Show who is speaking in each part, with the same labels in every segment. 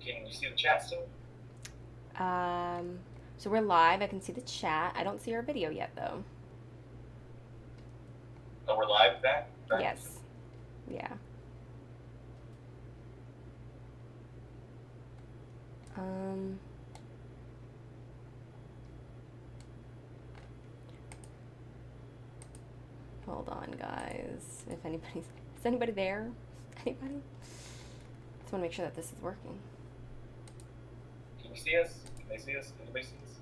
Speaker 1: Can you see the chat still?
Speaker 2: So we're live. I can see the chat. I don't see our video yet, though.
Speaker 1: Oh, we're live back?
Speaker 2: Yes. Yeah. Um, Hold on, guys. Is anybody there? Anybody? Just want to make sure that this is working.
Speaker 1: Can you see us? Can they see us? Can anybody see us?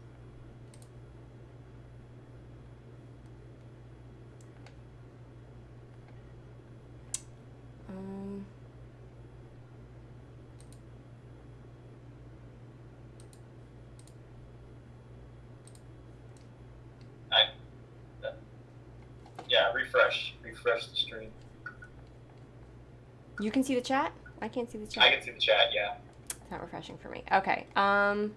Speaker 2: Um,
Speaker 1: Yeah, refresh the stream.
Speaker 2: you can see the chat? I can't see the chat.
Speaker 1: I can see the chat, yeah.
Speaker 2: It's not refreshing for me. Okay. I don't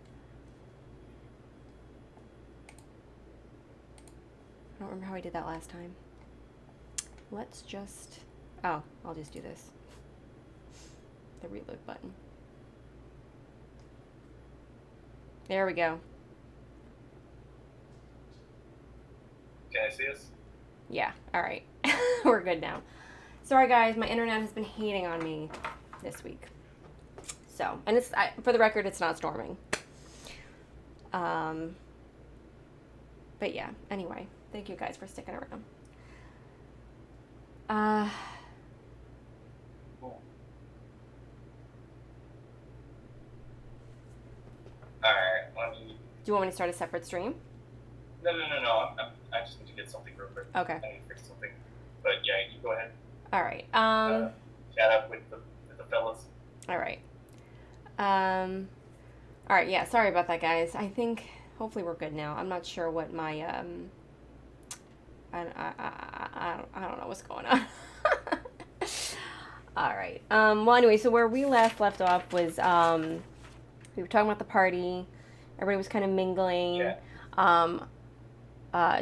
Speaker 2: remember how I did that last time. Let's just... Oh, I'll just do this. The reload button. There we go.
Speaker 1: Can I see us?
Speaker 2: Yeah, alright. We're good now. Sorry guys, my internet has been hating on me this week. So, and it's, for the record, it's not storming. But yeah, anyway, thank you guys for sticking around.
Speaker 1: Cool. Alright,
Speaker 2: Do you want me to start a separate stream?
Speaker 1: No. I just need to get something real quick.
Speaker 2: Okay.
Speaker 1: I need to fix something. But yeah, you go ahead.
Speaker 2: Alright,
Speaker 1: Chat up with the fellas.
Speaker 2: Alright. Alright, yeah, sorry about that, guys. I think, hopefully we're good now. I'm not sure what my, I don't know what's going on. Alright, well, anyway, so where we left off was, we were talking about the party. Everybody was kind of mingling.
Speaker 1: Yeah.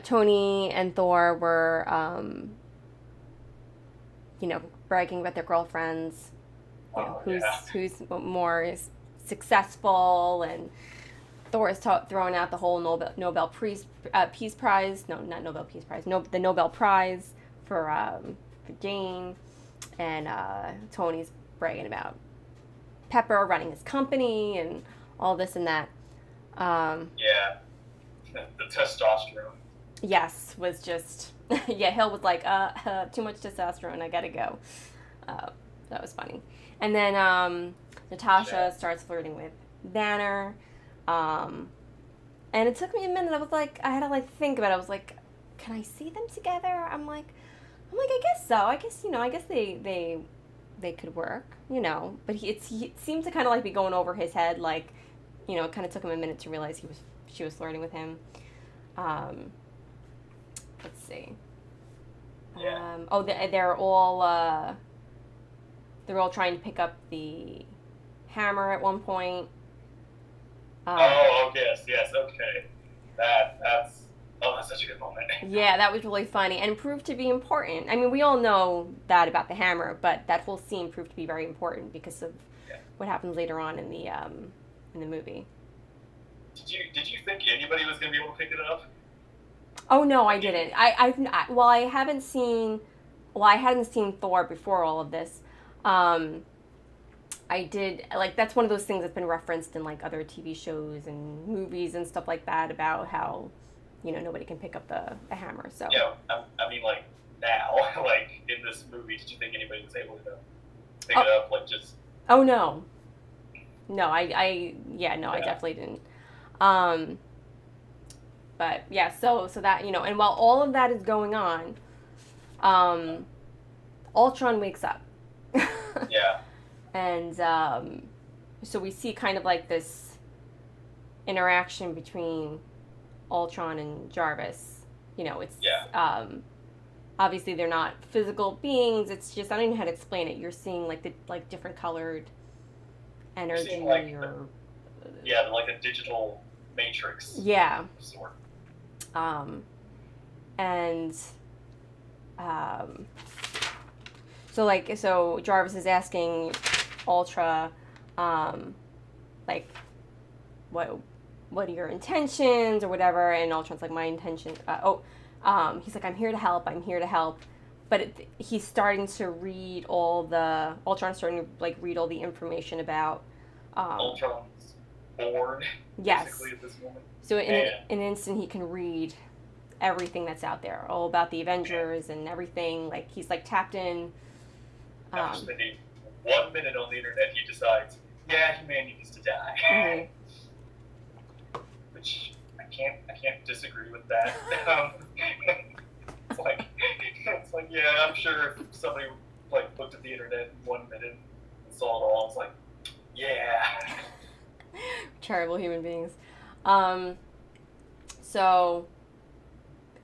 Speaker 2: Tony and Thor were, bragging about their girlfriends. Who's more successful, and Thor is throwing out the whole Nobel Peace Prize. No, not Nobel Peace Prize. No, the Nobel Prize for Jane, and Tony's bragging about Pepper running his company and all this and that.
Speaker 1: Yeah, the testosterone.
Speaker 2: Yes, was just yeah. Hill was like, too much testosterone. I gotta go. That was funny. And then Natasha starts flirting with Banner. And it took me a minute. I had to think about it. I was like, can I see them together? I'm like, I guess so. I guess they could work, But he seemed to kind of be going over his head. It kind of took him a minute to realize she was flirting with him. Let's see.
Speaker 1: Yeah.
Speaker 2: They're all trying to pick up the hammer at one point.
Speaker 1: Yes, okay. That's such a good moment.
Speaker 2: Yeah, that was really funny and proved to be important. I mean, we all know that about the hammer, but that whole scene proved to be very important because of what happens later on in the movie.
Speaker 1: Did you think anybody was going to be able to pick it up?
Speaker 2: Oh no, I didn't. I hadn't seen Thor before all of this. I did, that's one of those things that's been referenced in other TV shows and movies and stuff like that about how nobody can pick up the hammer. So
Speaker 1: yeah, I mean now, in this movie, did you think anybody was able to pick it up? Just
Speaker 2: oh no, I definitely didn't. But yeah, so that and while all of that is going on, Ultron wakes up.
Speaker 1: Yeah.
Speaker 2: And so we see kind of this interaction between Ultron and Jarvis. It's obviously they're not physical beings. It's just, I don't even know how to explain it. You're seeing the different colored energy
Speaker 1: a digital matrix.
Speaker 2: Yeah.
Speaker 1: Sort.
Speaker 2: And so Jarvis is asking Ultra, like, what are your intentions or whatever? And Ultron's like, my intention. He's like, I'm here to help. I'm here to help. But he's starting to read Ultron's starting to like read all the information about.
Speaker 1: Ultron's born.
Speaker 2: Yes.
Speaker 1: Basically at this moment.
Speaker 2: So in an instant, he can read everything that's out there, all about the Avengers and everything. Like he's like tapped in.
Speaker 1: After spending 1 minute on the internet, he decides, yeah, humanity needs to die.
Speaker 2: Mm-hmm.
Speaker 1: Which I can't disagree with that. It's like, yeah, I'm sure if somebody like looked at the internet in 1 minute and saw it all, it's like, yeah.
Speaker 2: Terrible human beings.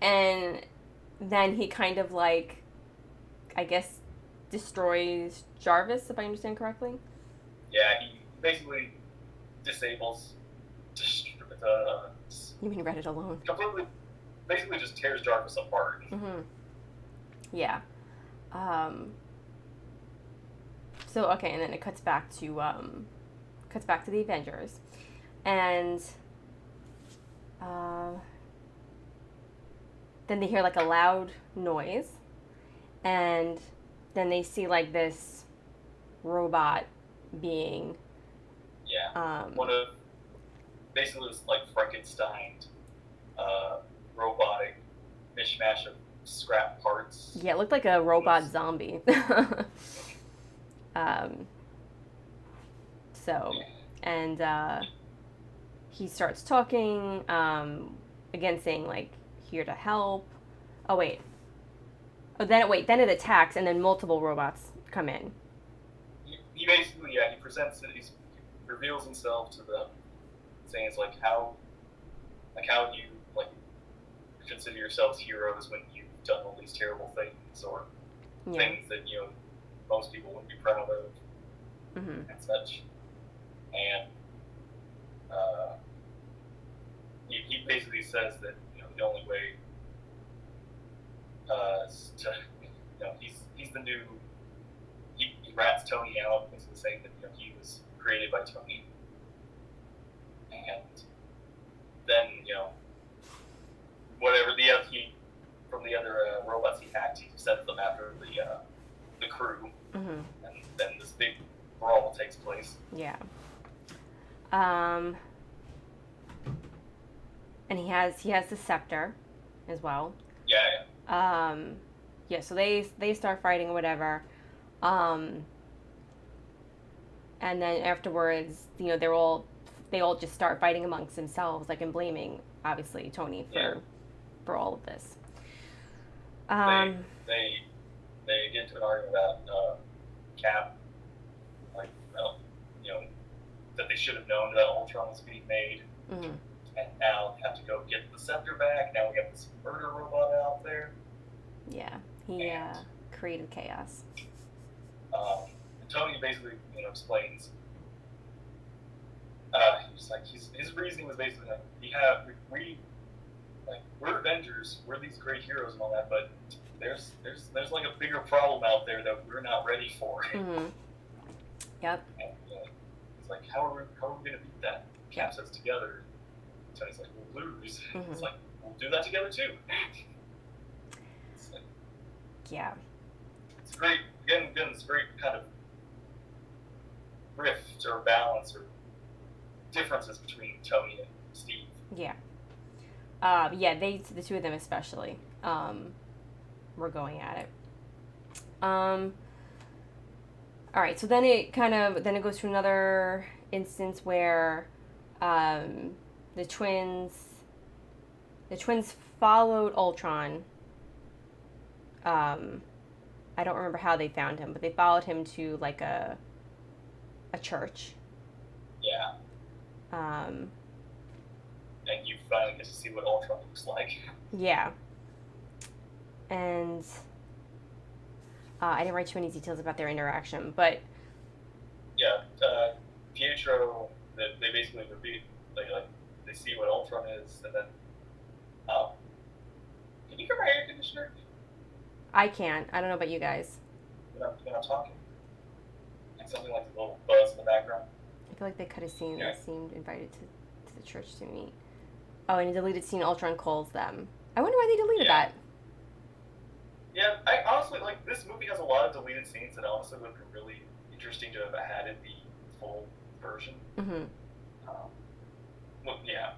Speaker 2: And then he kind of like, I guess, destroys Jarvis, if I understand correctly.
Speaker 1: Yeah, he basically disables.
Speaker 2: You mean Reddit alone?
Speaker 1: Completely, basically just tears Jarvis apart.
Speaker 2: Mm-hmm. Yeah. So okay, and then it cuts back to the Avengers, and then they hear like a loud noise, and then they see like this robot being.
Speaker 1: Yeah. One of basically this like Frankenstein, robotic mishmash of scrap parts.
Speaker 2: Yeah, it looked like a robot zombie. And he starts talking, again saying like, here to help. Then it attacks, and then multiple robots come in.
Speaker 1: He basically, he presents it, he reveals himself to them, saying it's like, how do you, like, consider yourselves heroes when you've done all these terrible things, or things that, most people wouldn't be proud of, and such. And he basically says that, the only way he's the new, he rats Tony out, basically saying that, he was created by Tony. And then, whatever from the other robots he hacked, he sends them after the crew, and then this big brawl takes place.
Speaker 2: Yeah. And he has the scepter as well.
Speaker 1: Yeah.
Speaker 2: Yeah. So they start fighting or whatever. And then afterwards, they all just start fighting amongst themselves, like, and blaming obviously Tony for all of this.
Speaker 1: They get into an argument about Cap, like, that they should have known that Ultron was being made, and now they have to go get the scepter back. Now we have this murder robot out there.
Speaker 2: Yeah, he created chaos.
Speaker 1: And Tony basically, explains. He's like, his reasoning was basically like, we're Avengers, we're these great heroes and all that, but there's like a bigger problem out there that we're not ready for.
Speaker 2: Yep.
Speaker 1: And he's like, how are we gonna beat that? Cap says together. Tony's like, we'll lose. It's like, we'll do that together too. It's like,
Speaker 2: yeah.
Speaker 1: It's great. Again, this great kind of rift or balance or differences between Tony and Steve.
Speaker 2: Yeah. The two of them especially, were going at it. All right, so then it goes to another instance where, the twins followed Ultron. I don't remember how they found him, but they followed him to like a church.
Speaker 1: Yeah. And you finally get to see what Ultron looks like.
Speaker 2: Yeah. And I didn't write too many details about their interaction, but
Speaker 1: yeah, Pietro, they basically repeat, they see what Ultron is, and then, can you hear my air conditioner?
Speaker 2: I can't. I don't know about you guys.
Speaker 1: When I'm talking, like something like a little buzz in the background.
Speaker 2: I feel like they could have
Speaker 1: Yeah.
Speaker 2: seemed invited to the church to meet. Oh, and a deleted scene, Ultron calls them. I wonder why they deleted
Speaker 1: Yeah.
Speaker 2: that.
Speaker 1: Yeah, I honestly like this movie has a lot of deleted scenes that honestly would have been really interesting to have had in the full version.
Speaker 2: Mm-hmm.
Speaker 1: Well, yeah,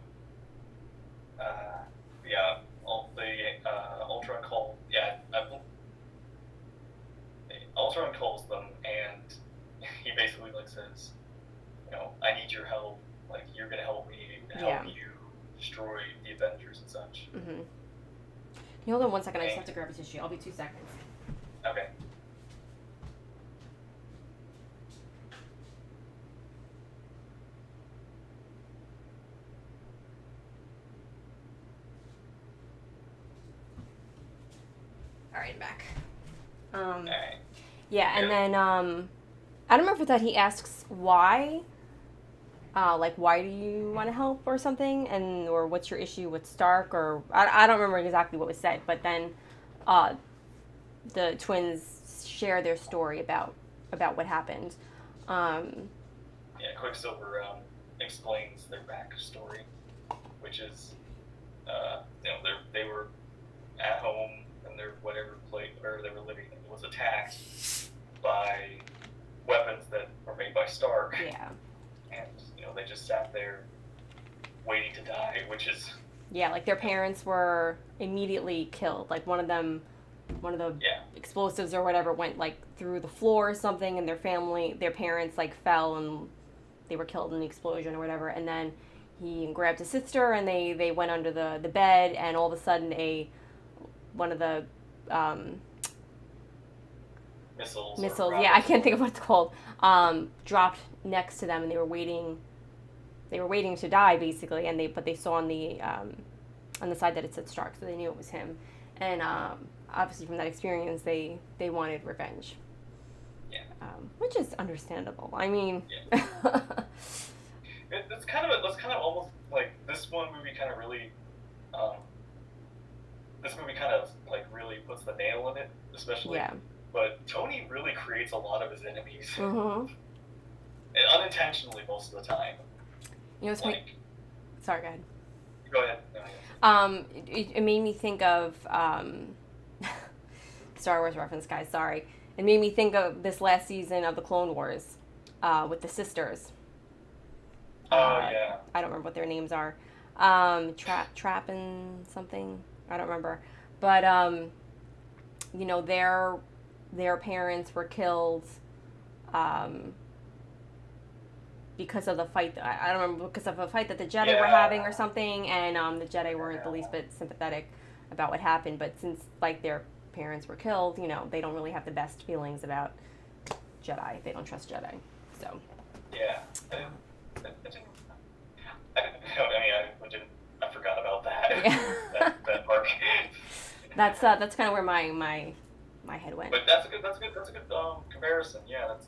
Speaker 1: yeah. The Ultron call, yeah, Ultron calls them, and he basically like says, I need your help. Like you're gonna help me help you destroy the Avengers and such.
Speaker 2: Mm-hmm. Can you hold on 1 second? I just have to grab a tissue. I'll be 2 seconds.
Speaker 1: Okay.
Speaker 2: All right, I'm back.
Speaker 1: All right.
Speaker 2: Yeah, and then I don't remember that he asks why. Like, why do you want to help or something, or what's your issue with Stark, or I don't remember exactly what was said, but then the twins share their story about what happened.
Speaker 1: Yeah, Quicksilver explains their backstory, which is, they were at home and their whatever place where they were living was attacked by weapons that were made by Stark.
Speaker 2: Yeah.
Speaker 1: And they just sat there waiting to die, which is
Speaker 2: like their parents were immediately killed. Like one of the explosives or whatever went like through the floor or something, and their parents like fell and they were killed in the explosion or whatever. And then he grabbed his sister and they went under the bed, and all of a sudden one of the
Speaker 1: missiles.
Speaker 2: Yeah, I can't think of what it's called. Dropped next to them, and they were waiting to die basically, and they saw on the side that it said Stark, so they knew it was him. And obviously from that experience they wanted revenge.
Speaker 1: Yeah.
Speaker 2: Which is understandable. I mean,
Speaker 1: yeah. That's kind of almost like this one movie kind of really really puts the nail in it, especially.
Speaker 2: Yeah.
Speaker 1: But Tony really creates a lot of his enemies.
Speaker 2: Mm-hmm.
Speaker 1: And unintentionally most of the time.
Speaker 2: It's sorry, go ahead.
Speaker 1: Go ahead.
Speaker 2: It made me think of Star Wars reference, guys. Sorry. It made me think of this last season of the Clone Wars with the sisters.
Speaker 1: Oh yeah.
Speaker 2: I don't remember what their names are. Trap and something. I don't remember. But their parents were killed because of the fight. I don't remember, because of a fight that the Jedi were having or something, and the Jedi weren't the least bit sympathetic about what happened. But since like their parents were killed, they don't really have the best feelings about Jedi. They don't trust Jedi. So.
Speaker 1: Yeah. I forgot about that.
Speaker 2: Yeah.
Speaker 1: that arc.
Speaker 2: That's kind of where my head went.
Speaker 1: But that's a good comparison. Yeah, that's.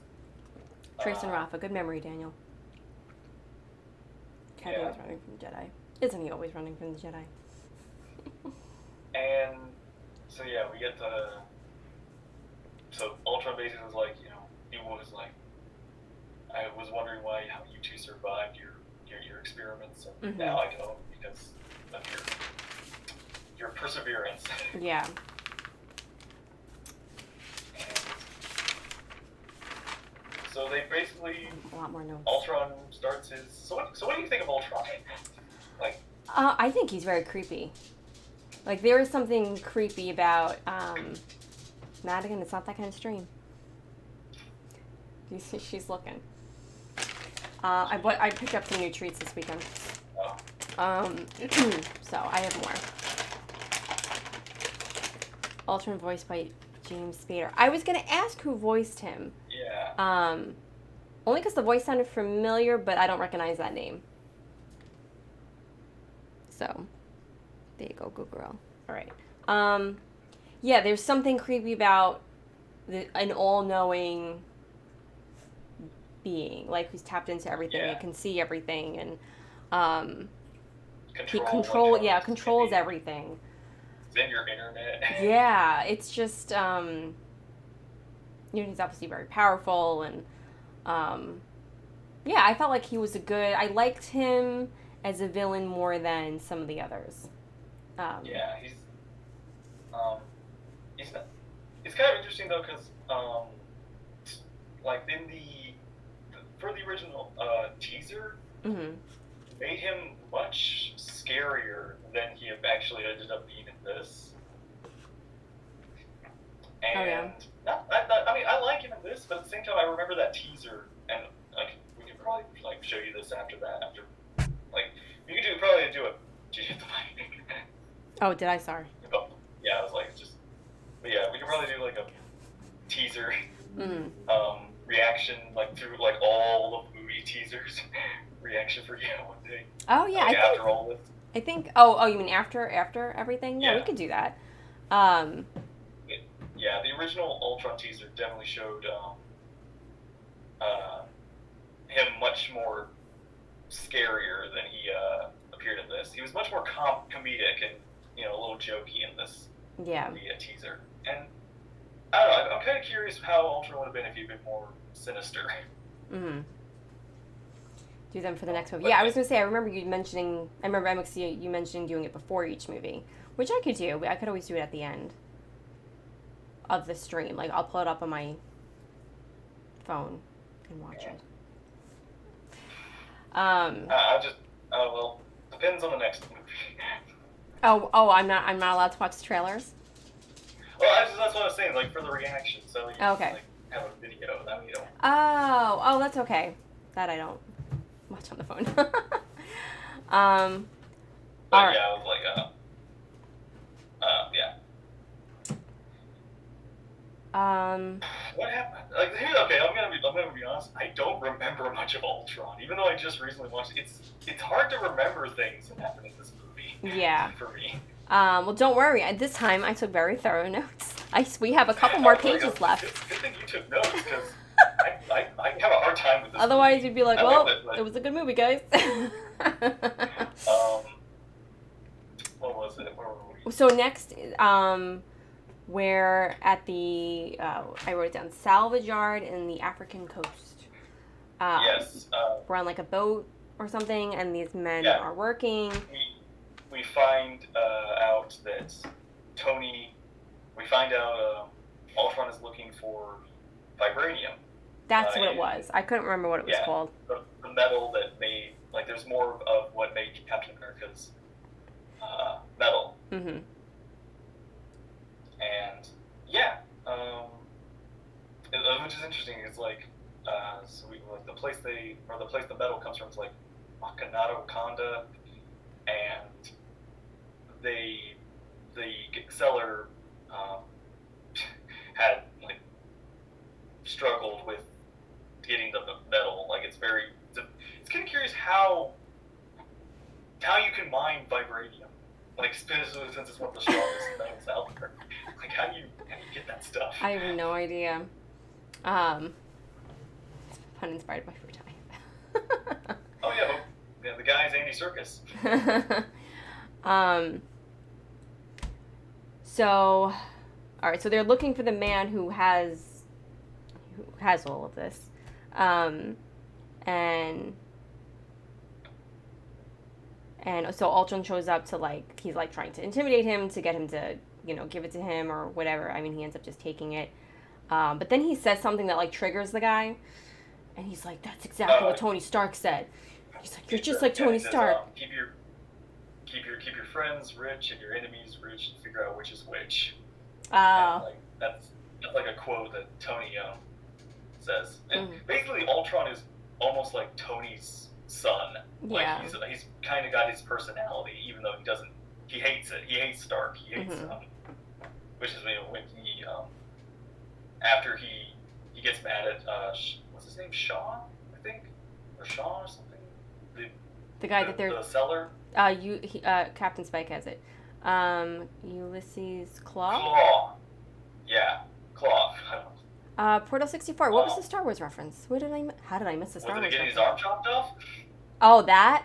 Speaker 2: Trace and Rafa, good memory, Daniel. Kevin was running from the Jedi. Isn't he always running from the Jedi?
Speaker 1: And so yeah, we get to. So Ultron basically was like, he was like, I was wondering how you two survived your experiments, and now I know because of your perseverance.
Speaker 2: Yeah.
Speaker 1: So they basically
Speaker 2: a lot more notes.
Speaker 1: Ultron starts his. So what do you think of Ultron? Like.
Speaker 2: I think he's very creepy. Like there is something creepy about Madigan. It's not that kind of stream. She's looking. I picked up some new treats this weekend.
Speaker 1: Oh.
Speaker 2: So I have more. Ultron voiced by James Spader. I was gonna ask who voiced him.
Speaker 1: Yeah.
Speaker 2: Only because the voice sounded familiar, but I don't recognize that name. So, there you go, good girl. All right. Yeah, there's something creepy about an all-knowing being, like who's tapped into everything and can see everything, and he controls everything.
Speaker 1: It's in your internet.
Speaker 2: Yeah, it's just he's obviously very powerful, and Yeah, I felt like he was a good. I liked him as a villain more than some of the others.
Speaker 1: Yeah, um, he's not, it's kind of interesting though because like in for the original teaser,
Speaker 2: hmm
Speaker 1: made him much scarier than he actually ended up being in this.
Speaker 2: Oh yeah.
Speaker 1: And I mean, I like him in this, but at the same time, I remember that teaser, and like we could probably like show you this after that. After like you could probably do it. Did you hit the mic?
Speaker 2: Oh, did I? Sorry.
Speaker 1: Yeah, I was like just. But yeah, we could probably do like a teaser
Speaker 2: hmm
Speaker 1: reaction like through like all of the movie teasers reaction for you one day.
Speaker 2: Oh yeah,
Speaker 1: Like
Speaker 2: I think.
Speaker 1: after all this.
Speaker 2: I think. Oh, you mean after everything? Yeah, we
Speaker 1: Yeah.
Speaker 2: could do that. Um,
Speaker 1: Yeah, the original Ultron teaser definitely showed uh, him much more scarier than he appeared in this. He was much more comedic and a little jokey in this
Speaker 2: yeah.
Speaker 1: teaser. And I don't know. I'm kind of curious how Ultron would have been if he'd been more sinister.
Speaker 2: hmm Do them for the next movie. Yeah, I was gonna say. I remember you mentioning. I remember MXC you mentioning doing it before each movie, which I could do. I could always do it at the end of the stream. Like I'll pull it up on my phone and watch it.
Speaker 1: I just well, depends on the next movie.
Speaker 2: I'm not allowed to watch the trailers.
Speaker 1: Well, that's what I was saying. Like for the reaction, so you
Speaker 2: Okay.
Speaker 1: like have a video that we don't.
Speaker 2: Oh, that's okay. That I don't watch on the phone.
Speaker 1: But
Speaker 2: all right.
Speaker 1: yeah, I was like, yeah. What happened? Like, okay, I'm gonna be honest. I don't remember much of Ultron, even though I just recently watched it. It's hard to remember things that happened in this movie.
Speaker 2: Yeah.
Speaker 1: For me.
Speaker 2: Well, don't worry. This time I took very thorough notes. We have a couple more pages left.
Speaker 1: Good thing you took notes, because I have a hard time with this.
Speaker 2: Otherwise,
Speaker 1: movie.
Speaker 2: you'd be like,
Speaker 1: I
Speaker 2: well,
Speaker 1: love
Speaker 2: it was a good movie, guys.
Speaker 1: What was it? Where were we?
Speaker 2: So next, we're at the, I wrote it down, salvage yard in the African coast.
Speaker 1: Yes.
Speaker 2: We're on like a boat or something, and these men are working.
Speaker 1: We find out that we find out Ultron is looking for vibranium.
Speaker 2: That's what it was. I couldn't remember what it was called.
Speaker 1: The metal that made, like, there's more of what made Captain America's metal.
Speaker 2: Mm-hmm.
Speaker 1: And, yeah, which is interesting. It's like, so the place the metal comes from is like Makanata, Wakanda, and the seller had like struggled with getting the metal. Like it's kind of curious how you can mine vibranium. Like especially since it's one of the strongest metals out there. Like how do you get that stuff?
Speaker 2: I have no idea. Pun inspired by Free Time.
Speaker 1: Oh yeah, the guy's Andy Serkis.
Speaker 2: So, all right. So they're looking for the man who has all of this, and so Ultron shows up to he's trying to intimidate him to get him to give it to him or whatever. I mean, he ends up just taking it, but then he says something that triggers the guy, and he's like, "That's exactly what Tony Stark said." He's like, "You're just like Tony Stark."
Speaker 1: Keep your friends rich and your enemies rich, and figure out which is which. That's like a quote that Tony says. And basically, Ultron is almost like Tony's son.
Speaker 2: Yeah.
Speaker 1: Like he's kind of got his personality, even though he doesn't. He hates it. He hates Stark. He hates which is when he after he gets mad at what's his name, Shaw, I think, or Shaw or something.
Speaker 2: The guy that they're
Speaker 1: the seller.
Speaker 2: Captain Spike has it. Ulysses Claw.
Speaker 1: Claw. Yeah, Claw.
Speaker 2: Portal 64. What was the Star Wars reference? How did I miss the Star Wars reference?
Speaker 1: Was it getting his arm chopped off?
Speaker 2: Oh, that.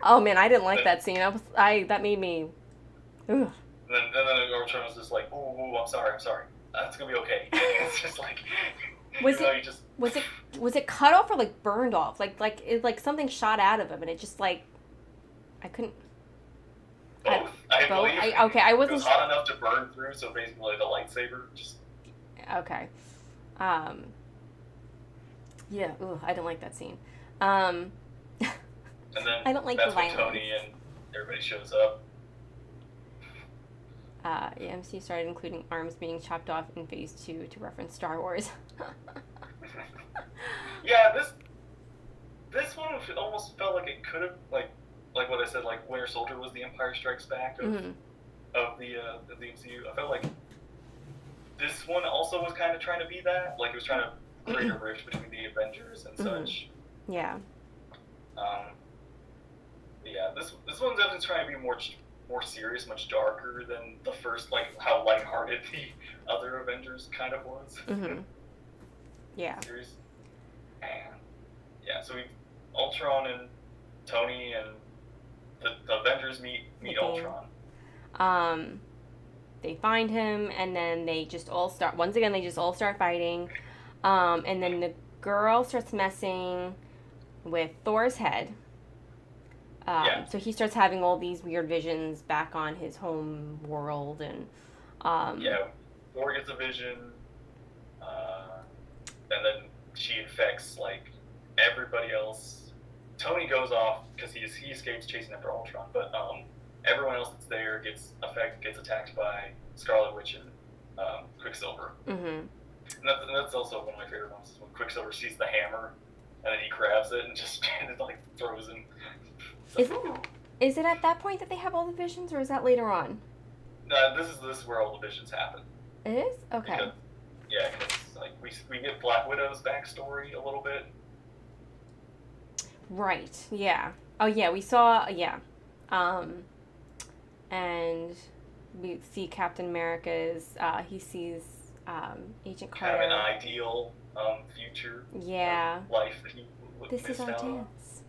Speaker 2: Oh man, I didn't like that scene. That made me. Ugh.
Speaker 1: And then Ultron was just like, "Ooh, I'm sorry. That's gonna be okay." It's just like,
Speaker 2: Was
Speaker 1: Even though
Speaker 2: it
Speaker 1: he just
Speaker 2: was it was it cut off or like burned off? Like something shot out of him and it just like I couldn't.
Speaker 1: both, I
Speaker 2: Both.
Speaker 1: believe.
Speaker 2: Okay, I
Speaker 1: It was
Speaker 2: wasn't.
Speaker 1: hot enough to burn through, so basically the lightsaber just.
Speaker 2: Okay. Um. Yeah. Ooh, I don't like that scene. Um.
Speaker 1: And then
Speaker 2: I don't like
Speaker 1: that's
Speaker 2: the
Speaker 1: when
Speaker 2: violence.
Speaker 1: Tony and everybody shows up.
Speaker 2: Yeah, MCU started including arms being chopped off in Phase 2 to reference Star Wars.
Speaker 1: Yeah, this one almost felt like it could have like what I said, like Winter Soldier was the Empire Strikes Back
Speaker 2: Mm-hmm.
Speaker 1: of the MCU. I felt like this one also was kind of trying to be that. Like it was trying to create a rift between the Avengers and such.
Speaker 2: Yeah.
Speaker 1: Yeah, this one's definitely trying to be more serious, much darker than the first, like how lighthearted the other Avengers kind of was.
Speaker 2: Mm-hmm. Yeah.
Speaker 1: Series. And yeah, so we Ultron and Tony and the Avengers meet Ultron.
Speaker 2: They find him and then they just all start once again. They just all start fighting, and then the girl starts messing with Thor's head. So he starts having all these weird visions back on his home world, and
Speaker 1: Thor gets a vision, and then she infects like everybody else. Tony goes off because he escapes chasing after Ultron, but everyone else that's there gets attacked by Scarlet Witch and Quicksilver.
Speaker 2: Mm-hmm.
Speaker 1: And that's also one of my favorite ones is when Quicksilver sees the hammer and then he grabs it and just like throws him.
Speaker 2: Is it at that point that they have all the visions, or is that later on?
Speaker 1: No, this is where all the visions happen.
Speaker 2: It is? Okay.
Speaker 1: Because like we get Black Widow's backstory a little bit.
Speaker 2: Right. Yeah. Oh yeah, we saw and we see Captain America's he sees Agent Carter.
Speaker 1: Kind of an ideal future.
Speaker 2: Yeah.
Speaker 1: Life that he
Speaker 2: This is our
Speaker 1: out
Speaker 2: dance.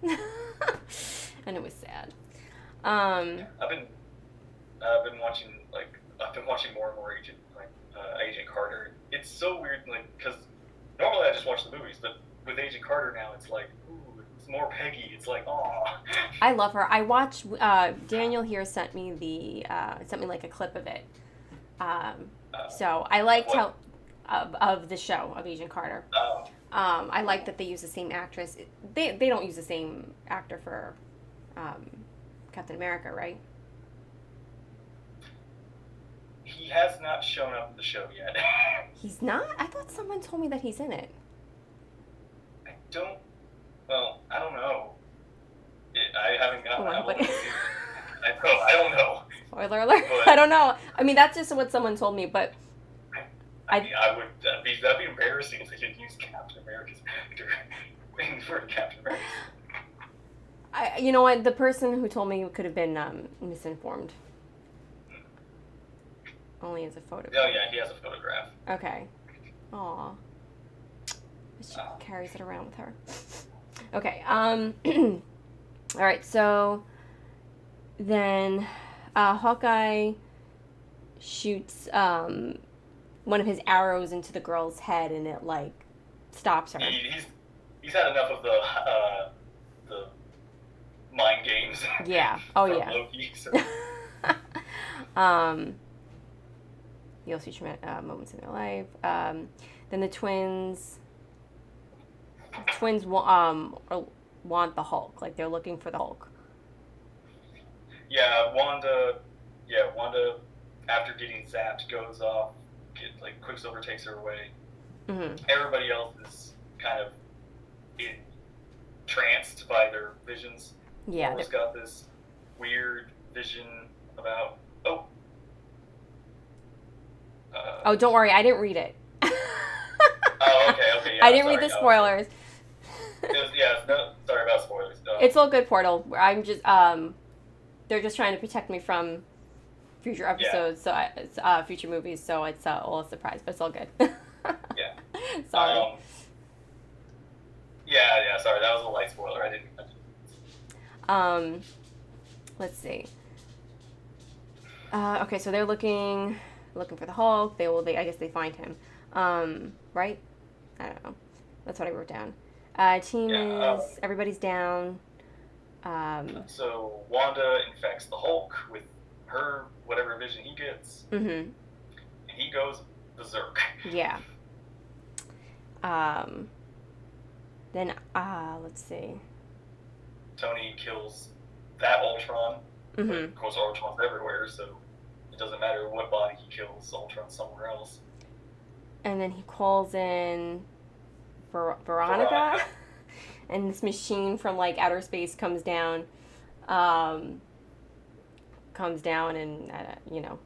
Speaker 2: And it was sad.
Speaker 1: I've been watching more and more Agent Carter. It's so weird, like because normally I just watch the movies, but with Agent Carter now it's like, ooh, it's more Peggy. It's like, aw.
Speaker 2: I love her. I watched. Daniel here sent me like a clip of it. So I liked how of the show of Agent Carter. I like that they use the same actress. They don't use the same actor for Captain America, right?
Speaker 1: He has not shown up in the show yet.
Speaker 2: He's not? I thought someone told me that he's in it.
Speaker 1: I don't know. I haven't gotten I don't know.
Speaker 2: Spoiler alert. I don't know. I mean, that's just what someone told me, but
Speaker 1: that'd be embarrassing if they didn't use Captain America's actor for Captain America.
Speaker 2: You know what? The person who told me could have been misinformed. Only as a photograph.
Speaker 1: Oh yeah, he has a photograph.
Speaker 2: Okay. Aw. She carries it around with her. Okay. All right. So then Hawkeye shoots one of his arrows into the girl's head, and it like stops her.
Speaker 1: He's had enough of the mind games.
Speaker 2: Yeah. Oh
Speaker 1: from
Speaker 2: yeah.
Speaker 1: Loki, so.
Speaker 2: You'll feature moments in their life. Then the twins want the Hulk. Like they're looking for the Hulk.
Speaker 1: Yeah, Wanda. After getting zapped, goes off. Quicksilver takes her away.
Speaker 2: Mm-hmm.
Speaker 1: Everybody else is kind of entranced by their visions.
Speaker 2: Yeah.
Speaker 1: Thor's got this weird vision about
Speaker 2: don't worry, I didn't read it.
Speaker 1: Okay. Yeah,
Speaker 2: I didn't read the spoilers.
Speaker 1: Sorry about spoilers.
Speaker 2: It's all good, Portal. I'm just they're just trying to protect me from future episodes, so future movies. So it's all a surprise, but it's all good.
Speaker 1: Yeah.
Speaker 2: Sorry.
Speaker 1: Sorry, that was a light spoiler. I didn't.
Speaker 2: Let's see. Okay, so they're looking for the Hulk. I guess they find him. Right? I don't know. That's what I wrote down. Team
Speaker 1: Yeah.
Speaker 2: is everybody's down.
Speaker 1: So Wanda infects the Hulk with her whatever vision he gets,
Speaker 2: Mm-hmm.
Speaker 1: and he goes berserk.
Speaker 2: Yeah. Then let's see.
Speaker 1: Tony kills that Ultron. But
Speaker 2: Mm-hmm.
Speaker 1: of course, Ultron's everywhere, so it doesn't matter what body he kills. Ultron's somewhere else.
Speaker 2: And then he calls in Veronica, and this machine from like outer space comes down. And I don't know.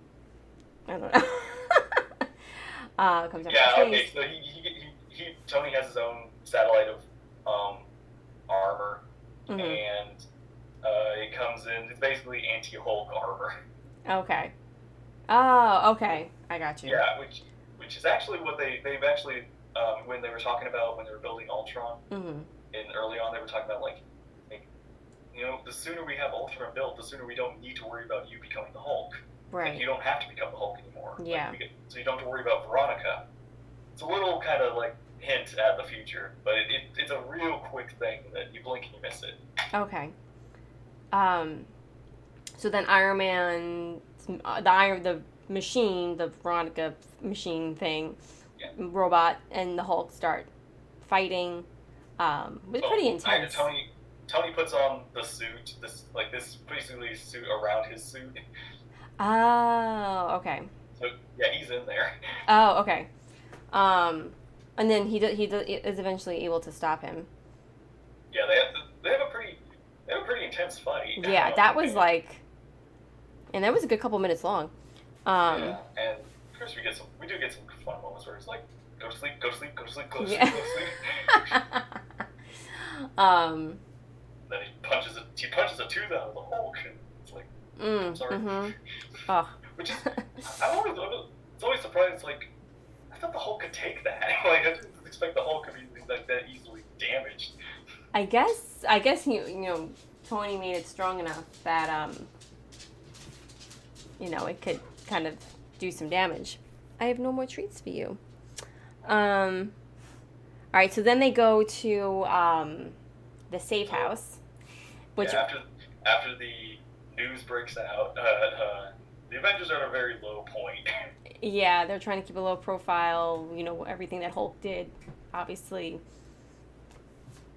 Speaker 2: Comes down
Speaker 1: Yeah.
Speaker 2: from
Speaker 1: Okay.
Speaker 2: space.
Speaker 1: So Tony has his own satellite of armor,
Speaker 2: Mm-hmm.
Speaker 1: and it comes in. It's basically anti-Hulk armor.
Speaker 2: Okay. Oh, okay. I got you.
Speaker 1: Yeah, which is actually what they've actually when they were talking about when they were building Ultron,
Speaker 2: Mm-hmm.
Speaker 1: and early on they were talking about like the sooner we have Ultron built, the sooner we don't need to worry about you becoming the Hulk.
Speaker 2: Right.
Speaker 1: Like, you don't have to become the Hulk anymore.
Speaker 2: Yeah.
Speaker 1: So you don't have to worry about Veronica. It's a little kind of like hint at the future, but it's a real quick thing that you blink and you miss it.
Speaker 2: Okay. So then Iron Man, the machine, the Veronica machine thing,
Speaker 1: Yeah.
Speaker 2: robot, and the Hulk start fighting. It was pretty intense.
Speaker 1: Tony puts on the suit, this basically suit around his suit.
Speaker 2: Oh, okay.
Speaker 1: So yeah, he's in there.
Speaker 2: Oh, okay. And then he is eventually able to stop him.
Speaker 1: Yeah, they have a pretty intense fight.
Speaker 2: Yeah, that was like, and that was a good couple minutes long.
Speaker 1: Yeah, and of course we do get some fun moments where it's like, go to sleep, go to sleep, go to sleep, go to sleep,
Speaker 2: Yeah.
Speaker 1: go to sleep. Then he punches a tooth out of the Hulk, and it's like, I'm sorry.
Speaker 2: Mm-hmm. Oh.
Speaker 1: Which is, it's always surprised. It's like, I thought the Hulk could take that. Like, I didn't expect the Hulk to be like that easily damaged.
Speaker 2: I guess Tony made it strong enough that it could kind of do some damage. I have no more treats for you. All right, so then they go to the safe house, which
Speaker 1: after the news breaks out, the Avengers are at a very low point.
Speaker 2: Yeah, they're trying to keep a low profile. Everything that Hulk did, obviously.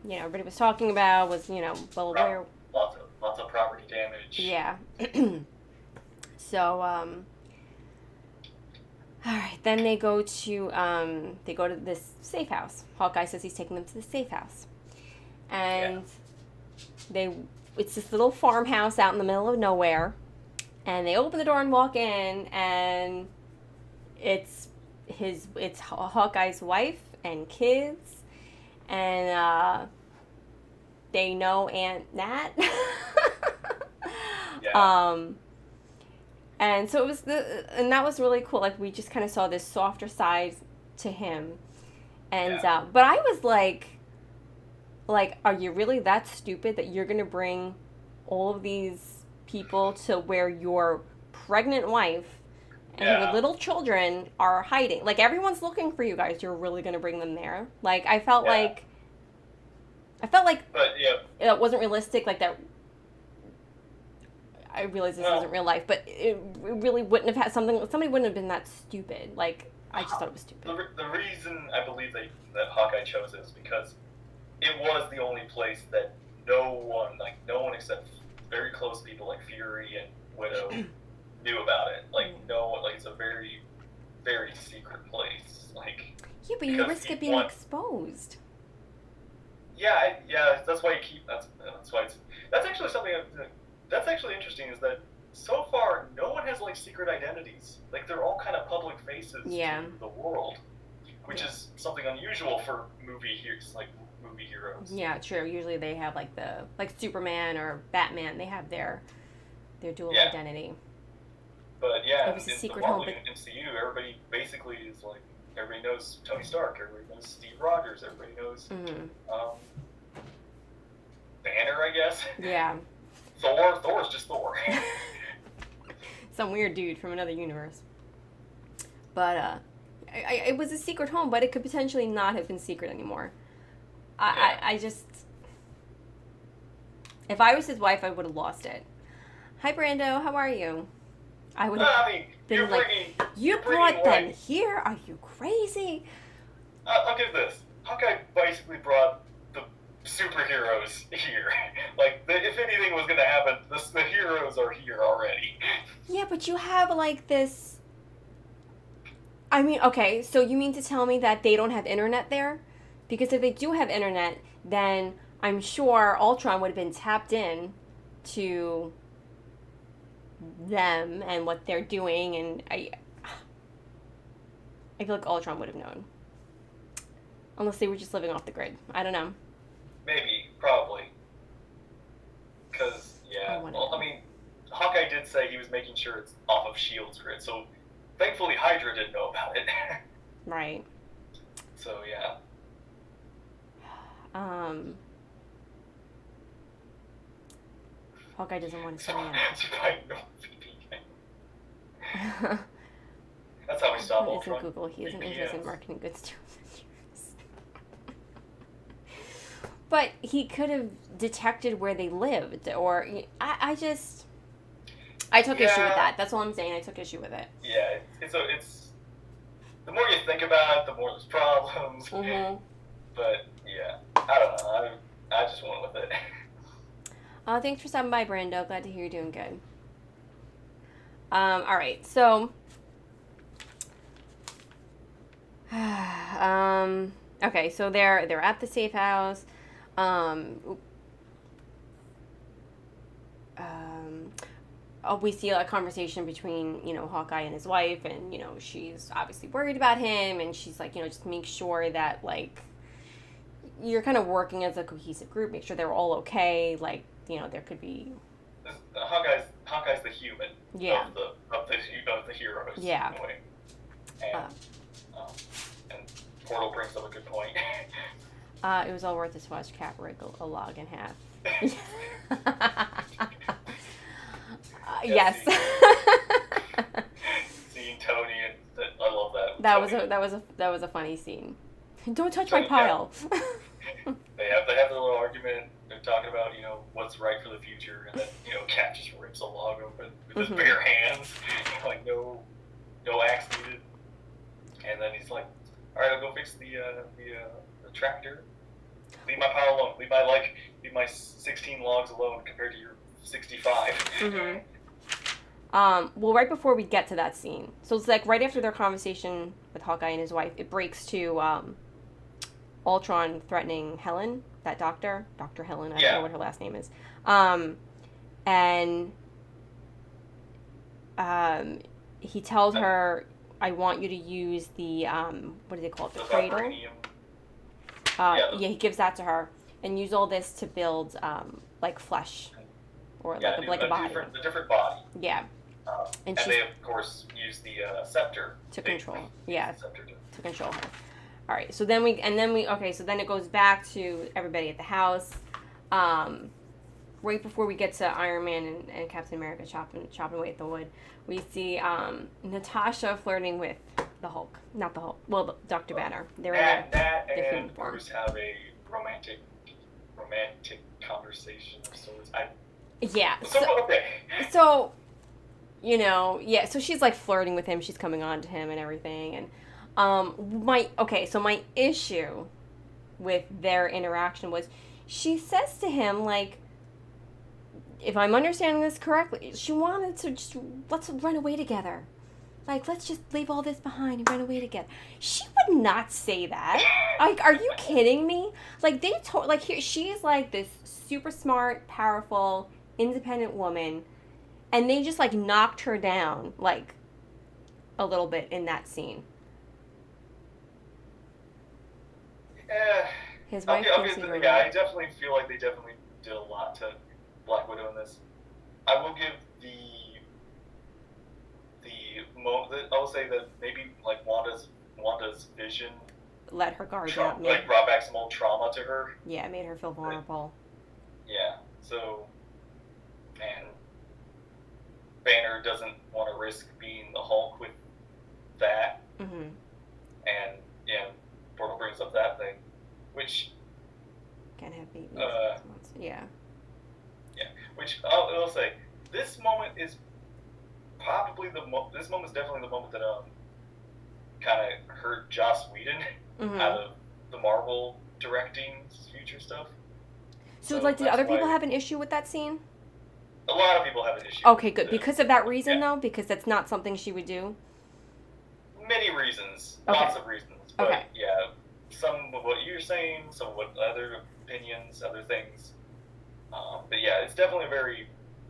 Speaker 2: Everybody was talking about was well aware.
Speaker 1: Lots of property damage.
Speaker 2: Yeah. So all right, then they go to this safe house. Hawkeye says he's taking them to the safe house, and it's this little farmhouse out in the middle of nowhere, and they open the door and walk in, and it's Hawkeye's wife and kids, and they know Aunt Nat.
Speaker 1: Yeah.
Speaker 2: And so and that was really cool. Like, we just kind of saw this softer side to him, and but I was like, are you really that stupid that you're gonna bring all of these people to where your pregnant wife and your little children are hiding? Like, everyone's looking for you guys. You're really gonna bring them there? Like, I felt like,
Speaker 1: but yeah,
Speaker 2: it wasn't realistic. Like that. I realize this isn't real life, but it really wouldn't have had somebody wouldn't have been that stupid. Like, I just thought it was stupid.
Speaker 1: The reason I believe that Hawkeye chose it is because it was the only place that no one except very close people like Fury and Widow knew about it. Like, no one, like, it's a very, very secret place. Like,
Speaker 2: yeah, but you risk it being exposed.
Speaker 1: Yeah, that's why you keep. That's actually something. That's actually interesting, is that so far no one has like secret identities. Like, they're all kind of public faces to the world, which is something unusual for movie heroes.
Speaker 2: Yeah, true. Usually they have like Superman or Batman. They have their dual identity.
Speaker 1: But yeah,
Speaker 2: it was a secret
Speaker 1: in
Speaker 2: home.
Speaker 1: In MCU, everybody basically is like, everybody knows Tony Stark, everybody knows Steve Rogers, everybody knows Banner, I guess.
Speaker 2: Yeah.
Speaker 1: Thor's just Thor.
Speaker 2: Some weird dude from another universe. But it was a secret home, but it could potentially not have been secret anymore. I just, if I was his wife, I would have lost it. Hi, Brando. How are you? I would have been like, you brought them here? Are you crazy?
Speaker 1: I'll give this. Hawkeye basically brought the superheroes here. Like, if anything was going to happen, the heroes are here already.
Speaker 2: Yeah, but you have, like, this... I mean, okay, so you mean to tell me that they don't have internet there? Because if they do have internet, then I'm sure Ultron would have been tapped in to them and what they're doing, and I feel like Ultron would have known. Unless they were just living off the grid. I don't know.
Speaker 1: Maybe, probably. Because, yeah. Well, I mean, Hawkeye did say he was making sure it's off of S.H.I.E.L.D.'s grid, so thankfully Hydra didn't know about it.
Speaker 2: Right.
Speaker 1: So, yeah.
Speaker 2: Hawkeye doesn't want to say it.
Speaker 1: That's how we stop
Speaker 2: Ultron.
Speaker 1: Ultron.
Speaker 2: Google. He isn't interested in marketing goods to Avengers. But he could have detected where they lived, or I took issue with that. That's all I'm saying. I took issue with it.
Speaker 1: Yeah, it's the more you think about it, the more there's problems.
Speaker 2: Mm-hmm.
Speaker 1: But yeah, I don't know. I just went with it.
Speaker 2: Thanks for stopping by, Brando. Glad to hear you're doing good. All right, so okay, so they're at the safe house. We see a conversation between, Hawkeye and his wife, and, she's obviously worried about him, and she's like, just make sure that, like, you're kind of working as a cohesive group, make sure they're all okay, like, there could be...
Speaker 1: Hawkeye's the human of the heroes.
Speaker 2: Yeah.
Speaker 1: Anyway. And Portal brings up a good point.
Speaker 2: It was all worth it to watch Cap rip a log in half. Yes.
Speaker 1: Seeing Tony, and I love that.
Speaker 2: That was a funny scene. Don't touch my pile.
Speaker 1: They have their little argument. They're talking about what's right for the future, and then Cap just rips a log open with his bare hands, like no axe needed. And then he's like, "All right, I'll go fix the tractor. Leave my pile alone. Leave my 16 logs alone compared to your 65."
Speaker 2: Mm-hmm. Well, right before we get to that scene, so it's like right after their conversation with Hawkeye and his wife, it breaks to Ultron threatening Helen, that Dr. Helen, I don't know what her last name is, and he tells her, "I want you to use the what do they call it, the cradle?" He gives that to her, and use all this to build like flesh, or like a body,
Speaker 1: a different body.
Speaker 2: Yeah.
Speaker 1: And they of course use the scepter
Speaker 2: to control. To control her. All right. So then it goes back to everybody at the house. Right before we get to Iron Man and Captain America chopping away at the wood, we see Natasha flirting with the Hulk. Not the Hulk. Well, Dr. Banner. They're
Speaker 1: Nat and Bruce have a romantic conversation of sorts.
Speaker 2: Yeah. So so she's like flirting with him. She's coming on to him and everything. And my issue with their interaction was, she says to him, like, if I'm understanding this correctly, she wanted to just, let's run away together. Like, let's just leave all this behind and run away together. She would not say that. Like, are you kidding me? Like, she's like this super smart, powerful, independent woman, and they just like knocked her down like a little bit in that scene. His wife
Speaker 1: I definitely feel like they definitely did a lot to Black Widow in this. I will give I will say that maybe like Wanda's vision
Speaker 2: let her guard down.
Speaker 1: Like brought back some old trauma to her.
Speaker 2: Yeah, it made her feel vulnerable.
Speaker 1: Yeah. So, and Banner doesn't want to risk being the Hulk with that.
Speaker 2: Mm-hmm.
Speaker 1: and Portal brings up that thing, which
Speaker 2: Can't have babies. Yeah.
Speaker 1: which I'll say this moment is probably this moment is definitely the moment that kind of hurt Joss Whedon out of the Marvel directing future stuff.
Speaker 2: So like, did other people have an issue with that scene?
Speaker 1: A lot of people have an issue.
Speaker 2: Okay, good. Because of that reason, though? Because that's not something she would do?
Speaker 1: Many reasons.
Speaker 2: Okay.
Speaker 1: Lots of reasons. But, yeah, some of what you're saying, some of what other opinions, other things. But, yeah, it's definitely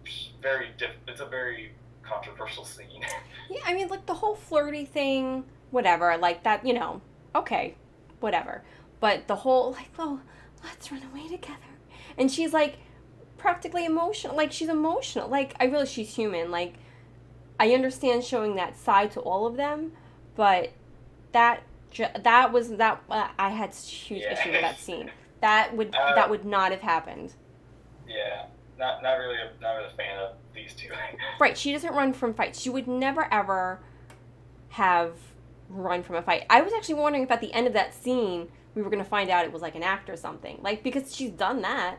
Speaker 1: it's a very controversial scene.
Speaker 2: Yeah, I mean, like, the whole flirty thing, whatever, like, that, okay, whatever. But the whole, like, well, let's run away together. And she's, like, practically emotional. Like, she's emotional. Like, I realize she's human. Like, I understand showing that side to all of them, but I had huge issue with that scene. That would not have happened.
Speaker 1: Yeah, not really a fan of these two.
Speaker 2: Right, she doesn't run from fights. She would never ever have run from a fight. I was actually wondering if at the end of that scene we were going to find out it was like an act or something. Like, because she's done that.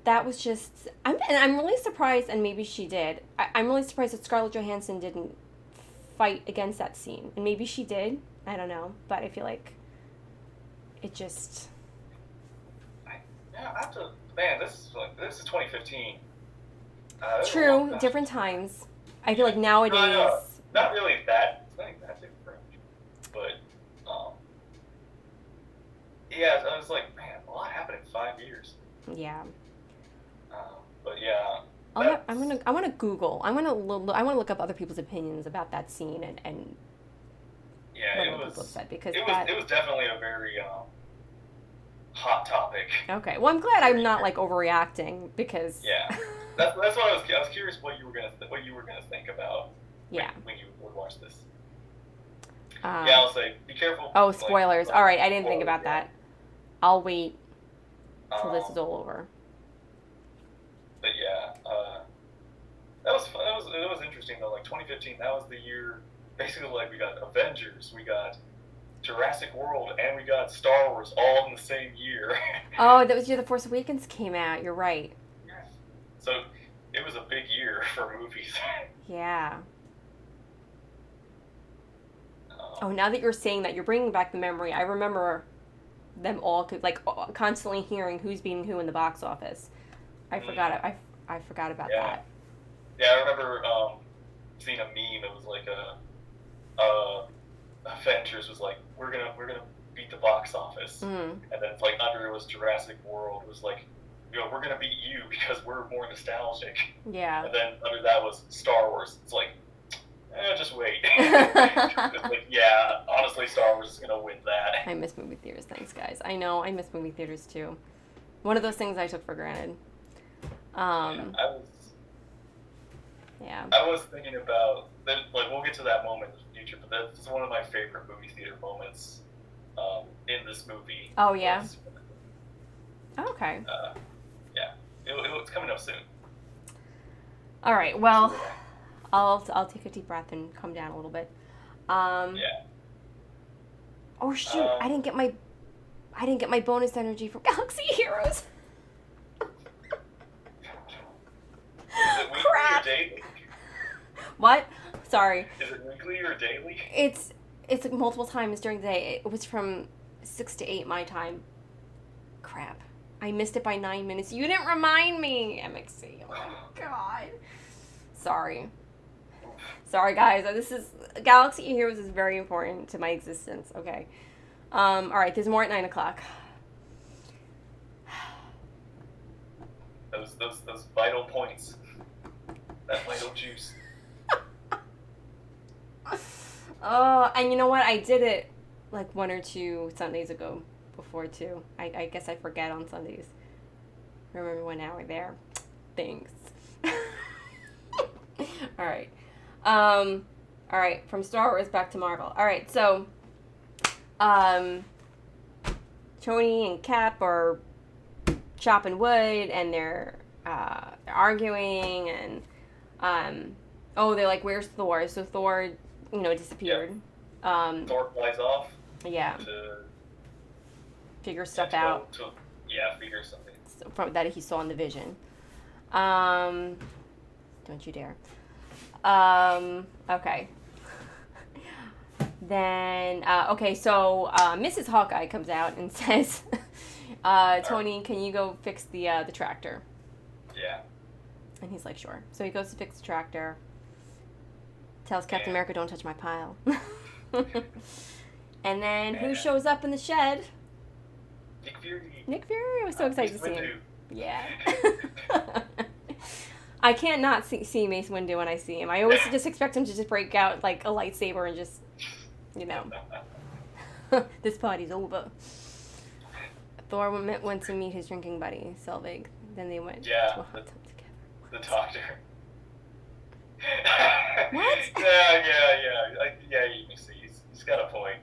Speaker 2: That was just... I'm really surprised, and maybe she did. I'm really surprised that Scarlett Johansson didn't fight against that scene. And maybe she did. I don't know. But I feel like it just...
Speaker 1: Man, this is 2015.
Speaker 2: True, different times. I feel like nowadays...
Speaker 1: No, not really that. It's not even that different. But, yeah, I was like, man, a lot happened in 5 years.
Speaker 2: Yeah.
Speaker 1: But yeah,
Speaker 2: I want to Google. I want to look up other people's opinions about that scene and
Speaker 1: yeah,
Speaker 2: what people have said, because
Speaker 1: it was definitely a very hot topic.
Speaker 2: Okay, well, I'm glad I'm not like overreacting, because
Speaker 1: that's what I was curious what you were gonna think about. When you would watch this. I'll say be careful.
Speaker 2: Oh, spoilers! All right, I didn't think about that. I'll wait till this is all over.
Speaker 1: But yeah, it was interesting though. Like 2015, that was the year. Basically, like we got Avengers, we got Jurassic World, and we got Star Wars all in the same year.
Speaker 2: Oh, that was the year The Force Awakens came out. You're right.
Speaker 1: So it was a big year for movies.
Speaker 2: Yeah. Oh, now that you're saying that, you're bringing back the memory. I remember them all, like, constantly hearing who's beating who in the box office. I forgot about that.
Speaker 1: Yeah, I remember seeing a meme. It was like Avengers was like, we're gonna beat the box office, and then it's like under it was Jurassic World. It was like, we're gonna beat you because we're more nostalgic.
Speaker 2: Yeah.
Speaker 1: And then under that was Star Wars. It's like, just wait. It's like, yeah, honestly, Star Wars is gonna win that.
Speaker 2: I miss movie theaters. Thanks, guys. I know, I miss movie theaters too. One of those things I took for granted.
Speaker 1: I was thinking about like we'll get to that moment in the future, but that's one of my favorite movie theater moments in this movie.
Speaker 2: Oh yeah. Okay.
Speaker 1: It's coming up soon.
Speaker 2: All right. Well, I'll take a deep breath and come down a little bit. Oh shoot! I didn't get my bonus energy from Galaxy Heroes.
Speaker 1: Is it weekly or daily?
Speaker 2: What? Sorry.
Speaker 1: Is it weekly or daily?
Speaker 2: It's like multiple times during the day. It was from 6 to 8 my time. Crap. I missed it by 9 minutes. You didn't remind me, MXC. Oh my god. Sorry. Sorry, guys. This is Galaxy Heroes is very important to my existence. Okay. All right. There's more at 9 o'clock.
Speaker 1: Those vital points. That vital juice.
Speaker 2: Oh, and you know what? I did it like 1 or 2 Sundays ago before too. I guess I forget on Sundays. Remember when now we're there. Thanks. All right. All right. From Star Wars back to Marvel. All right. So, Tony and Cap are chopping wood, and they're arguing, and they're like, "Where's Thor?" So Thor, disappeared.
Speaker 1: Thor flies off
Speaker 2: Yeah.
Speaker 1: to
Speaker 2: Figure stuff out.
Speaker 1: Figure something.
Speaker 2: From that he saw in the vision. Don't you dare. Okay. Then, okay, so Mrs. Hawkeye comes out and says, Tony, can you go fix the tractor?
Speaker 1: Yeah.
Speaker 2: And he's like, sure. So he goes to fix the tractor. Tells Captain America, don't touch my pile. And then who shows up in the shed?
Speaker 1: Nick Fury.
Speaker 2: Nick Fury? I was so excited to see him. Yeah. I can't not see Mace Windu when I see him. I always just expect him to just break out like a lightsaber and just, this party's over. Thor went to meet his drinking buddy, Selvig. Then they went to a hot tub together.
Speaker 1: The doctor.
Speaker 2: What?
Speaker 1: Yeah, you see, he's got a point.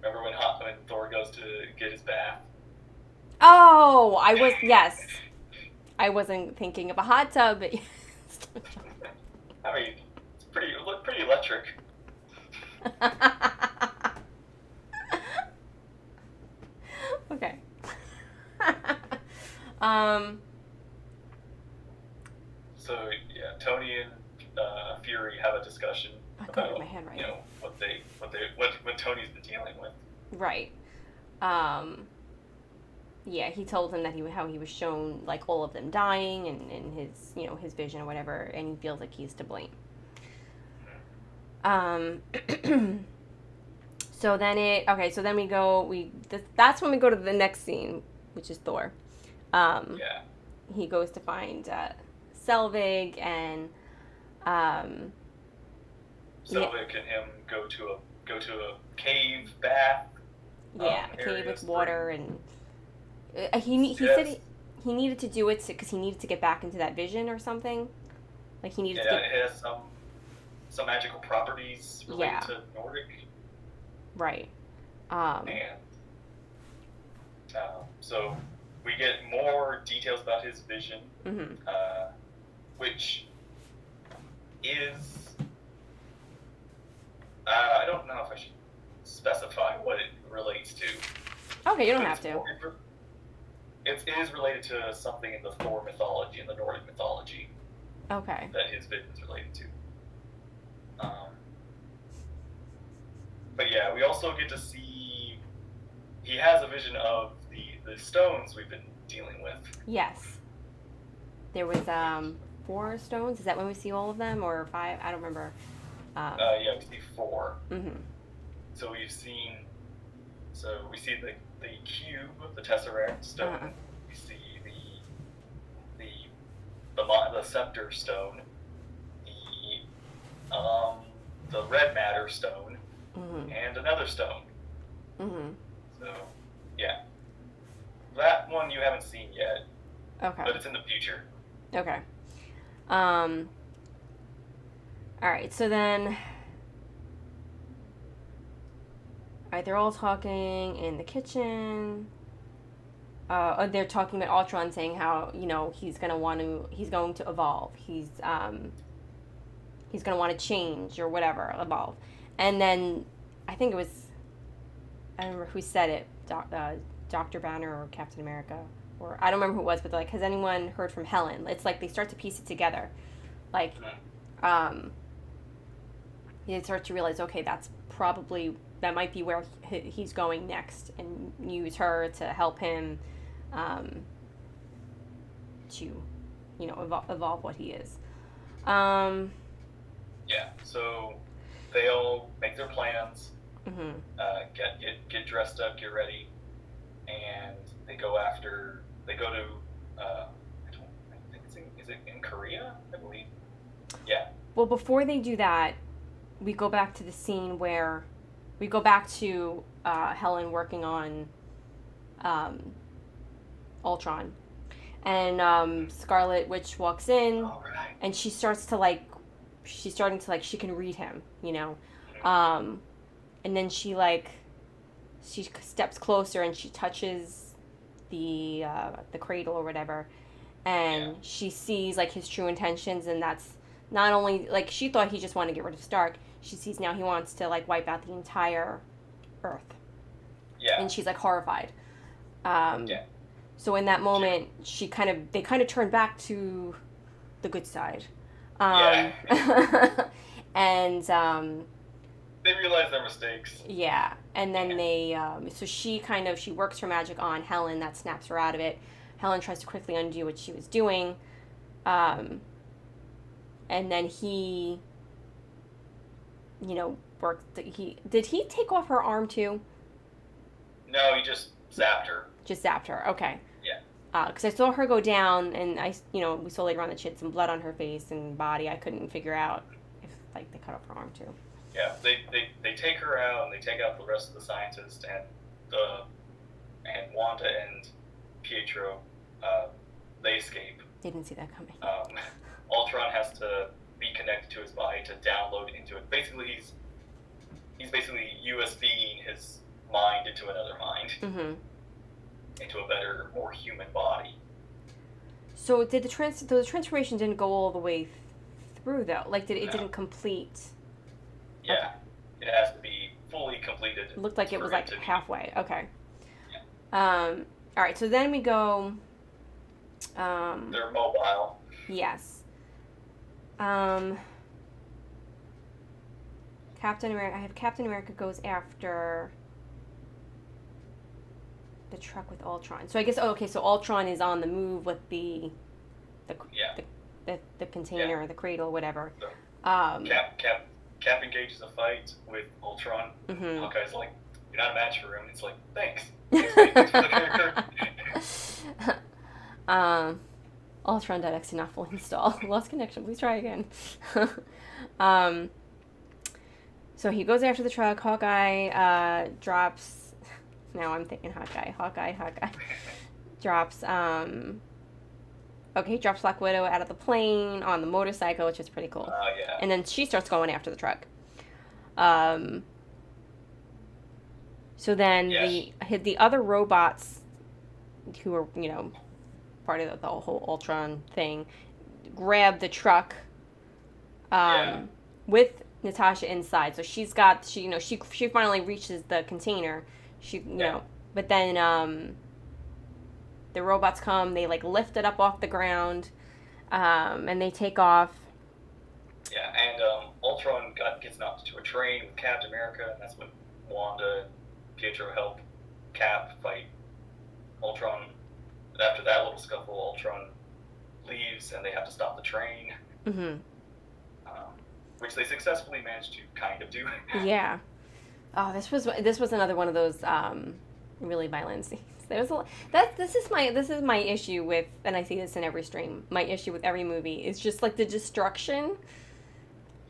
Speaker 1: Remember when Thor goes to get his bath?
Speaker 2: Oh, yes. I wasn't thinking of a hot tub, but
Speaker 1: I mean, it looked pretty electric.
Speaker 2: Okay.
Speaker 1: So yeah, Tony and Fury have a discussion about
Speaker 2: my head right.
Speaker 1: what Tony's been dealing with.
Speaker 2: Right. Yeah, he told him that how he was shown like all of them dying and his his vision or whatever, and he feels like he's to blame. So then that's when we go to the next scene, which is Thor. He goes to find Selvig and
Speaker 1: Selvig and him go to a cave bath.
Speaker 2: Yeah, a cave with water and. He said he needed to do it because he needed to get back into that vision or something. Like he needed to get...
Speaker 1: it has some magical properties related to Nordic.
Speaker 2: Right.
Speaker 1: So we get more details about his vision, which is... I don't know if I should specify what it relates to.
Speaker 2: Okay, you don't have to.
Speaker 1: It is related to something in the Thor mythology, in the Nordic mythology.
Speaker 2: Okay.
Speaker 1: That his vision is related to. But yeah, we also get to see he has a vision of the stones we've been dealing with.
Speaker 2: Yes. There was 4 stones. Is that when we see all of them, or 5? I don't remember.
Speaker 1: Yeah, we see 4.
Speaker 2: Mm-hmm.
Speaker 1: So we see the cube, the Tesseract stone. We see the scepter stone, the red matter stone, and another stone. So yeah, that one you haven't seen yet.
Speaker 2: Okay.
Speaker 1: But it's in the future.
Speaker 2: Okay. All right. So then. Alright, they're all talking in the kitchen. They're talking about Ultron, saying how he's going to evolve. He's going to want to change or whatever, evolve. And then I think it was, I don't remember who said it, Dr. Banner or Captain America, or I don't remember who it was, but like, has anyone heard from Helen? It's like they start to piece it together, like, they start to realize, okay, that might be where he's going next, and use her to help him to evolve what he is.
Speaker 1: Yeah, so they all make their plans, get dressed up, get ready, and they go to I think is it in Korea, I believe? Yeah.
Speaker 2: Well, before they do that, we go back to the scene where we go back to Helen working on Ultron, and Scarlet Witch walks in, and she starts to she can read him, and then she steps closer and she touches the cradle or whatever, and she sees his true intentions, and that's not only she thought he just wanted to get rid of Stark. she sees now he wants to like wipe out the entire Earth.
Speaker 1: Yeah.
Speaker 2: And she's like horrified.
Speaker 1: Yeah.
Speaker 2: So in that moment, they kind of turn back to the good side.
Speaker 1: Yeah.
Speaker 2: And
Speaker 1: They realize their mistakes.
Speaker 2: yeah, and then so she works her magic on Helen, that snaps her out of it. Helen tries to quickly undo what she was doing, and then he, did he take off her arm too?
Speaker 1: No, he just zapped her.
Speaker 2: Just zapped her. Okay.
Speaker 1: Yeah.
Speaker 2: Because I saw her go down, and we saw later on that she had some blood on her face and body. I couldn't figure out if like they cut off her arm too.
Speaker 1: Yeah, they take her out, and they take out the rest of the scientists, and Wanda and Pietro, they escape.
Speaker 2: Didn't see that coming.
Speaker 1: Ultron has to be connected to his body to download into it. Basically, he's basically USBing his mind into another mind, into a better, more human body.
Speaker 2: So did the transformation didn't go all the way through though? Like it didn't complete?
Speaker 1: Yeah, okay. It has to be fully completed.
Speaker 2: It looked like it was like halfway. Okay.
Speaker 1: Yeah.
Speaker 2: All right. So then we go.
Speaker 1: They're mobile.
Speaker 2: Yes. Captain America. I have Captain America goes after the truck with Ultron. So I guess so Ultron is on the move with the container, the cradle, whatever.
Speaker 1: So, Cap engages a fight with Ultron. Hawkeye's like, "You're not a match for him." It's like, thanks. Thanks for the character.
Speaker 2: Ultron.exe not fully installed. Lost connection. Please try again. So he goes after the truck. Hawkeye drops. Now I'm thinking Hawkeye. Drops. He drops Black Widow out of the plane on the motorcycle, which is pretty cool.
Speaker 1: Yeah.
Speaker 2: And then she starts going after the truck. So then the other robots who are, part of the whole Ultron thing, grab the truck with Natasha inside. So she finally reaches the container. But then the robots come, they like lift it up off the ground, and they take off.
Speaker 1: Yeah, and Ultron gets knocked to a train with Captain America, and that's when Wanda and Pietro help Cap fight Ultron. And after that little scuffle, Ultron leaves, and they have to stop the train, which they successfully managed to kind of do.
Speaker 2: Yeah. Oh, this was another one of those really violent scenes. This is my issue with, and I see this in every stream. My issue with every movie is just like the destruction.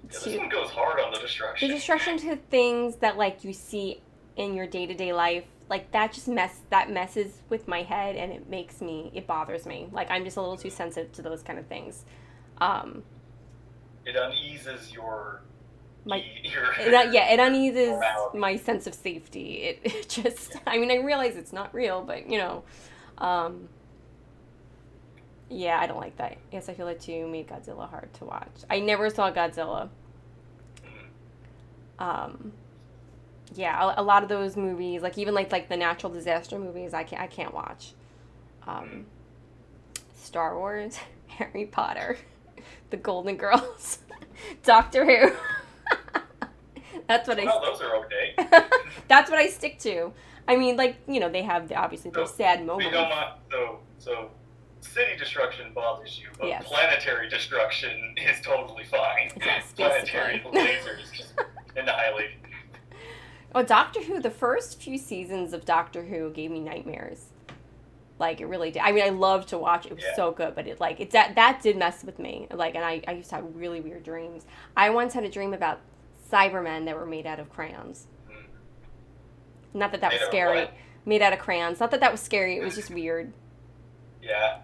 Speaker 1: Yeah, this one goes hard on the destruction.
Speaker 2: The destruction to things that like you see in your day-to-day life, like that just messes with my head, and it bothers me. Like I'm just a little too sensitive to those kind of things.
Speaker 1: It uneases
Speaker 2: it uneases my sense of safety. It just, I mean, I realize it's not real, but I don't like that. Yes, I feel it too. Made Godzilla hard to watch. I never saw Godzilla. A lot of those movies, like even like the natural disaster movies, I can't watch. Star Wars, Harry Potter, The Golden Girls, Doctor Who. That's what
Speaker 1: those are okay.
Speaker 2: That's what I stick to. I mean, like, they have obviously their sad moments.
Speaker 1: So city destruction bothers you, but
Speaker 2: yes.
Speaker 1: Planetary destruction is totally fine.
Speaker 2: Yes,
Speaker 1: planetary lasers just annihilate.
Speaker 2: Oh, Doctor Who, the first few seasons of Doctor Who gave me nightmares. Like, it really did. I mean, I loved to watch it. It was so good, but that did mess with me. Like, and I used to have really weird dreams. I once had a dream about Cybermen that were made out of crayons. Not that was scary. Made out of crayons. Not that was scary. It was just weird.
Speaker 1: Yeah.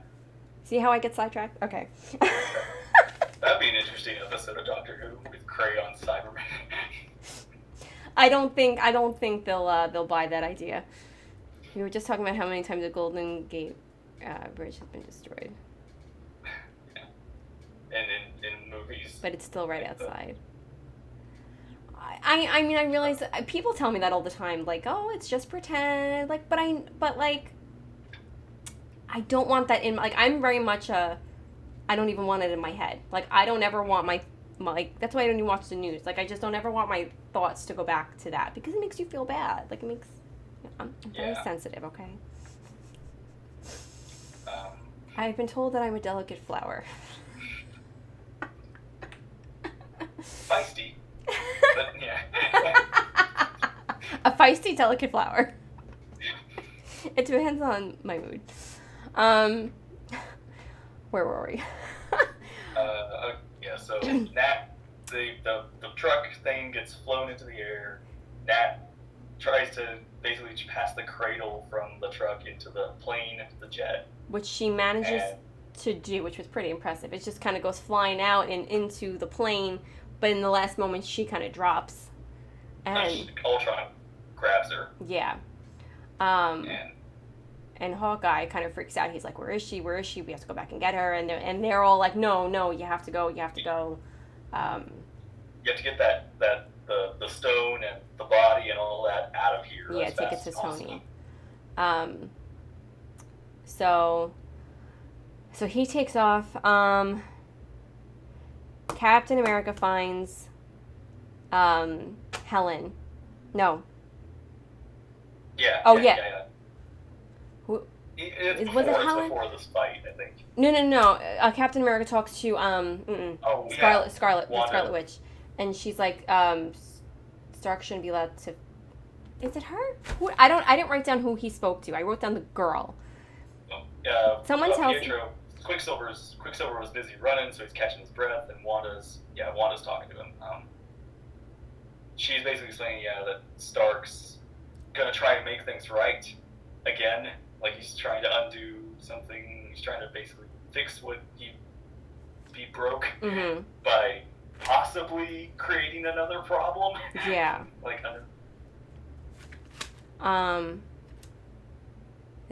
Speaker 2: See how I get sidetracked? Okay.
Speaker 1: That'd be an interesting episode of Doctor Who with crayon Cybermen.
Speaker 2: I don't think they'll buy that idea. We were just talking about how many times the Golden Gate Bridge has been destroyed.
Speaker 1: Yeah. And in movies.
Speaker 2: But it's still right outside. I mean, I realize people tell me that all the time, like, oh, it's just pretend, like, but like, I don't want that in, like, I'm very much I don't even want it in my head. Like, I don't ever want my like, that's why I don't even watch the news. Like, I just don't ever want my thoughts to go back to that, because it makes you feel bad. Like, it makes, I'm very sensitive, okay? I've been told that I'm a delicate flower.
Speaker 1: Feisty. But, yeah.
Speaker 2: A feisty, delicate flower. It depends on my mood. Where were we?
Speaker 1: Yeah, so Nat, the truck thing gets flown into the air. Nat tries to basically pass the cradle from the truck into the plane, into the jet.
Speaker 2: Which she manages to do, which was pretty impressive. It just kind of goes flying out and into the plane, but in the last moment she kind of drops. And
Speaker 1: Ultron grabs her.
Speaker 2: Yeah. And Hawkeye kind of freaks out. He's like, where is she? Where is she? We have to go back and get her. And they're all like, no, you have to go. You have to go.
Speaker 1: You have to get the stone and the body and all that out of here.
Speaker 2: Yeah, take it to Tony. So he takes off. Captain America finds Helen. No.
Speaker 1: Yeah.
Speaker 2: Oh,
Speaker 1: yeah.
Speaker 2: Who,
Speaker 1: was it Helen? Before this fight, I think.
Speaker 2: No. Captain America talks to Scarlet Witch, and she's like, Stark shouldn't be allowed to. Is it her? Who? I didn't write down who he spoke to. I wrote down the girl. Someone tells
Speaker 1: Pietro, Quicksilver was busy running, so he's catching his breath, and Wanda's talking to him. She's basically saying, that Stark's gonna try and make things right again. Like, he's trying to undo something. He's trying to basically fix what he broke by possibly creating another problem.
Speaker 2: Yeah.
Speaker 1: Like,